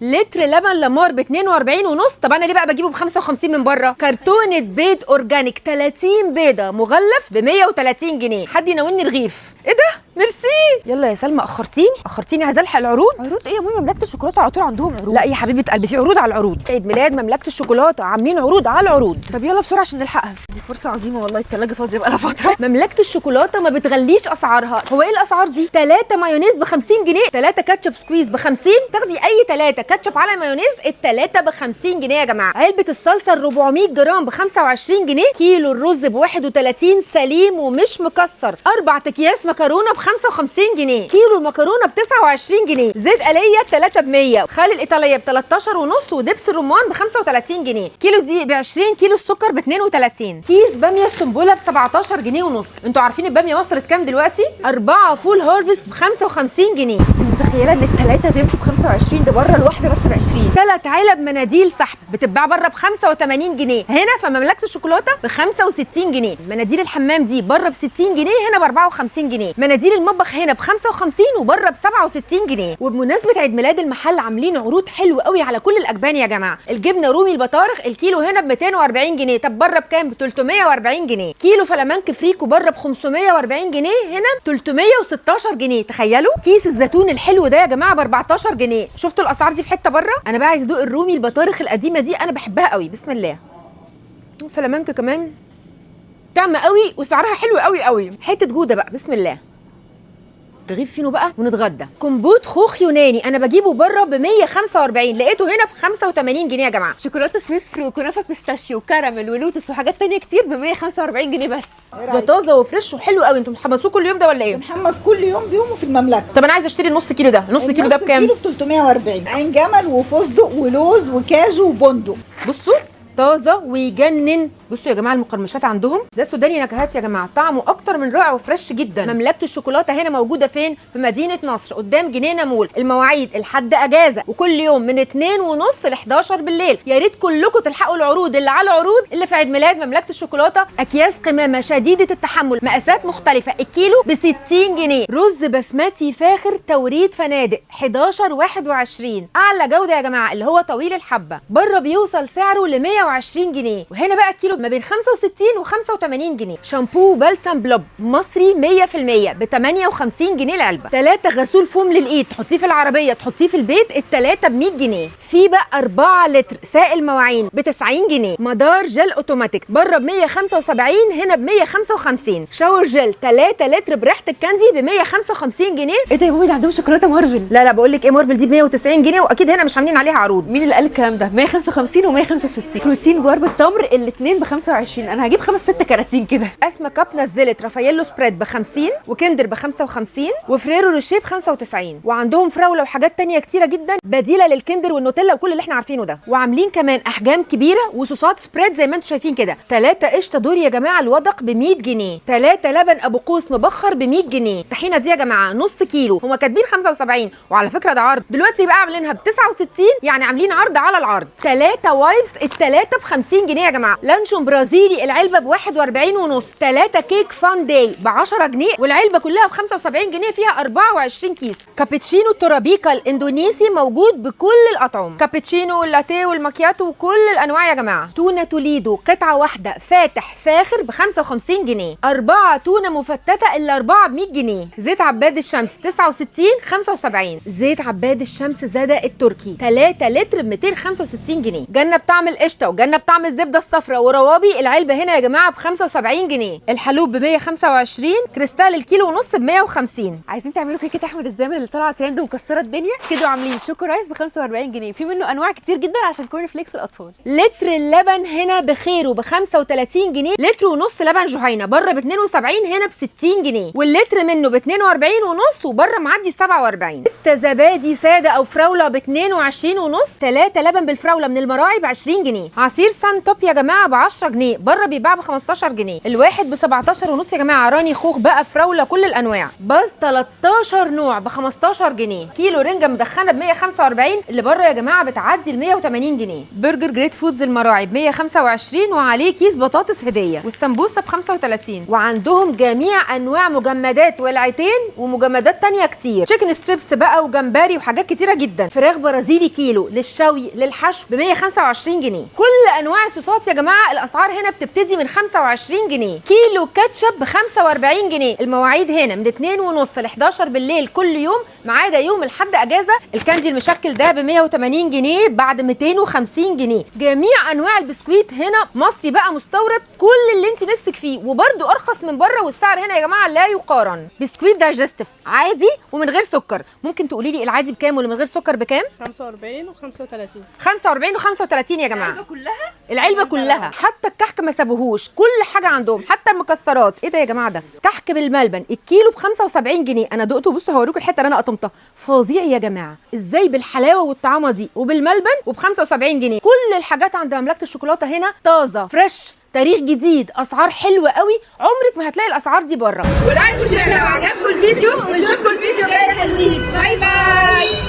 لتر لبن لامار ب 42 ونص. طب انا ليه بقى بجيبه ب 55 من بره؟ كرتونه بيض اورجانيك 30 بيضه مغلف ب 130 جنيه. حد يناولني رغيف. ايه ده؟ ميرسي. يلا يا سلمى، اخرتيني عايزه الحق العروض. عروض ايه يا ماما؟ مملكه الشوكولاته على طول عندهم عروض. لا يا حبيبه قلبي، في عروض على العروض. عيد ميلاد مملكه الشوكولاته عاملين عروض على العروض. طب يلا بسرعه عشان نلحقها، دي فرصه عظيمه والله. الثلاجه فاضيه بقى لها فتره. مملكه الشوكولاته ما بتغليش اسعارها. هو ايه الاسعار دي؟ 3 مايونيز ب 50 جنيه، 3 كاتشب سكويز ب 50، تاخدي اي 3 كاتشب على مايونيز، الثلاثه ب 50 جنيه يا جماعه. علبه الصلصه ال 400 جرام ب 25 جنيه، كيلو الرز ب 31 سليم ومش مكسر، 4 اكياس مكرونه ب 55 جنيه، كيلو المكرونه ب 29 جنيه، زيت آلية 3 ب 100، خل الايطاليه ب 13 ونص، ودبس الرمان ب 35 جنيه، كيلو دي ب 20، كيلو السكر ب 32، كيس باميه السنبله ب 17 جنيه ونص. انتوا عارفين الباميه وصلت كام دلوقتي؟ 4 فول هارفست ب 55 جنيه. انت متخيله ان الثلاثه بيمتوا ب 25؟ ده بره الواحده بس ب 20. 3 علب مناديل سحب بتتباع بره ب 85 جنيه، هنا في مملكه الشوكولاته ب 65 جنيه. مناديل الحمام دي بره ب 60 جنيه، هنا ب 54 جنيه. مناديل المطبخ هنا ب 55 وبره ب 67 جنيه. وبمناسبه عيد ميلاد المحل عاملين عروض حلوه قوي على كل الاجبان يا جماعه. الجبنه رومي البطارخ الكيلو هنا ب 240 جنيه، طب بره بكام؟ ب 340 جنيه. كيلو فلامنك فريكو بره ب 540 جنيه، هنا ب 316 جنيه. تخيلوا. كيس الزيتون الحلو ده يا جماعه ب 14 جنيه. شفتوا الاسعار دي في حته بره؟ انا بقى عايز ادوق الرومي البطارخ القديمه دي، انا بحبها قوي. بسم الله. فلامنك كمان طعم قوي وسعرها حلو قوي قوي. حته جوده بقى. بسم الله. رغيف فينو بقى ونتغدى. كومبوت خوخ يوناني انا بجيبه بره ب 145، لقيته هنا ب 85 جنيه يا جماعه. شوكولاته سويس فري وكنافه بيستاشيو وكراميل ولوتس وحاجات تانية كتير ب 145 جنيه بس. ده طازه وفريش وحلو قوي. انتوا بتحمصوه كل يوم ده ولا ايه؟ بنحمص كل يوم بيومه في المملكه. طب انا عايزه اشتري النص كيلو ده. النص كيلو ده بكام؟ كيلو ب 340. عين جمل وفستق ولوز وكاجو وبندق. بصوا طازه ويجنن. بصوا يا جماعه المقرمشات عندهم ده سوداني نكهات يا جماعه، طعمه اكتر من رائع وفريش جدا. مملكه الشوكولاته هنا موجوده فين؟ في مدينه نصر قدام جنينه مول. المواعيد الحد اجازه، وكل يوم من 2:30 ل 11 بالليل. يا ريت كلكم تلحقوا العروض اللي على العروض اللي في عيد ميلاد مملكه الشوكولاته. اكياس قمامه شديده التحمل مقاسات مختلفه، الكيلو ب 60 جنيه. رز بسمتي فاخر توريد فنادق 11/21، اعلى جوده يا جماعه اللي هو طويل الحبه، بره بيوصل سعره ل 120 جنيه، وهنا بقى الكيلو ما بين 65 و 85 جنيه. شامبو بلسم بلوب مصري 100% ب 58 جنيه العلبه. 3 غسول فوم للايد تحطيه في العربيه تحطيه في البيت، الثلاثه ب 100 جنيه. في بقى 4 لتر سائل مواعين ب 90 جنيه. مدار جل اوتوماتيك بره ب 175، هنا ب 155. شاور جل 3 لتر بريحه الكاندي ب 155 جنيه. ايه ده يا مامي؟ ده عندهم شوكولاته مارفل. لا بقول لك ايه، مارفل دي ب 190 جنيه، واكيد هنا مش عاملين عليها عروض. مين اللي قال الكلام ده؟ 155 و 165. بروتين بار بالتمر الاثنين ب 25. انا هجيب 5-6 كراتين كده. اسما كاب نزلت رافاييلو سبريد ب 50، وكندر ب 55، وفريرو روشيه ب 95. وعندهم فراوله وحاجات تانية كتيره جدا بديله للكندر والنوتيلا وكل اللي احنا عارفينه ده. وعاملين كمان احجام كبيره وصوصات سبريد زي ما انتم شايفين كده. 3 قشطه دوري يا جماعه الوضق ب 100 جنيه، 3 لبن ابو قوس مبخر ب 100 جنيه. الطحينه دي يا جماعه نص كيلو، هم كاتبين 75، وعلى فكره ده عرض دلوقتي بقى عاملينها ب 69، يعني عاملين عرض على العرض. 3 وايبس الثلاثه ب 50 جنيه يا جماعه. لانشون برازيلي العلبه ب 41 ونص. 3 كيك فان داي ب 10 جنيه، والعلبه كلها ب 75 جنيه، فيها 24 كيس. كابتشينو تورابيكا الاندونيسي موجود بكل الاطعمه، كابتشينو واللاتيه والماكياتو وكل الانواع يا جماعه. تونه توليدو قطعه واحده فاتح فاخر ب 55 جنيه. 4 تونه مفتته الا 4 ب 100 جنيه. زيت عباد الشمس 69 75. زيت عباد الشمس زاده التركي 3 لتر ب 265 جنيه. جنه بطعم القشطه وجنه بطعم الزبده الصفراء وروابي العلبه هنا يا جماعه ب 75 جنيه. الحلوب ب 125، كريستال الكيلو ونص ب 150. عايزين تعملوا كيكه احمد الزامل اللي طالعه ترند ومكسره الدنيا كده، عاملين شوكو رايس ب 45 جنيه، في منه انواع كتير جدا عشان كورن فليكس الاطفال. لتر اللبن هنا بخيره ب 35 جنيه. لتر ونص لبن جهينه بره ب 72، هنا ب 60 جنيه، واللتر منه ب 42 ونص وبره معدي 47. 6 زبادي ساده او فراوله ب 22 ونص. 3 لبن بالفراوله من المراعي ب 20 جنيه. عصير سان توب يا جماعه ب 10 جنيه، بره بيتباع ب 15 جنيه. الواحد ب 17 ونص يا جماعه. راني خوخ بقى، فراوله، كل الانواع. باز 13 نوع ب 15 جنيه. كيلو رنجه مدخنه ب 145 اللي بره يا جماعه بتعدي ال 180 جنيه. برجر جريت فودز المراعي ب 125 وعليه كيس بطاطس هديه، والسمبوسه ب 35. وعندهم جميع انواع مجمدات ولعتين ومجمدات تانية كتير. تشيكن ستريبس بقى وجمبري وحاجات كتيره جدا. فراخ برازيلي كيلو للشوي للحشو ب 125 جنيه. كل انواع الصوصات يا جماعه الاسعار هنا بتبتدي من 25 جنيه. كيلو كاتشب ب 45 جنيه. المواعيد هنا من 2:30 ل 11 بالليل كل يوم، ما عدا يوم الحد اجازه. الكاندي المشكل ده ب 180 جنيه بعد 250 جنيه. جميع انواع البسكويت هنا مصري بقى، مستورد، كل اللي انت نفسك فيه، وبرده ارخص من بره. والسعر هنا يا جماعه لا يقارن. بسكويت دايجستيف عادي ومن غير سكر. ممكن تقولي لي العادي بكام واللي من غير سكر بكام؟ 45 و35. 45 و35 يا جماعه. العلبه كلها؟ العلبه كلها، حتى الكحك ما سابوهوش، كل حاجه عندهم، حتى المكسرات. ايه ده يا جماعه؟ ده كحك بالملبن الكيلو ب 75 جنيه. انا دقته، بصوا هوريكم الحته اللي انا قطمتها، فظيع يا جماعه. ازاي بالحلاوه والطعامه دي وبالملبن وب 75 جنيه؟ كل الحاجات عند مملكه الشوكولاته هنا طازه فريش، تاريخ جديد، اسعار حلوه قوي، عمرك ما هتلاقي الاسعار دي بره. ولايك وشير لو عجبكم الفيديو، ونشوفكم الفيديو جاي. حلوين، باي باي.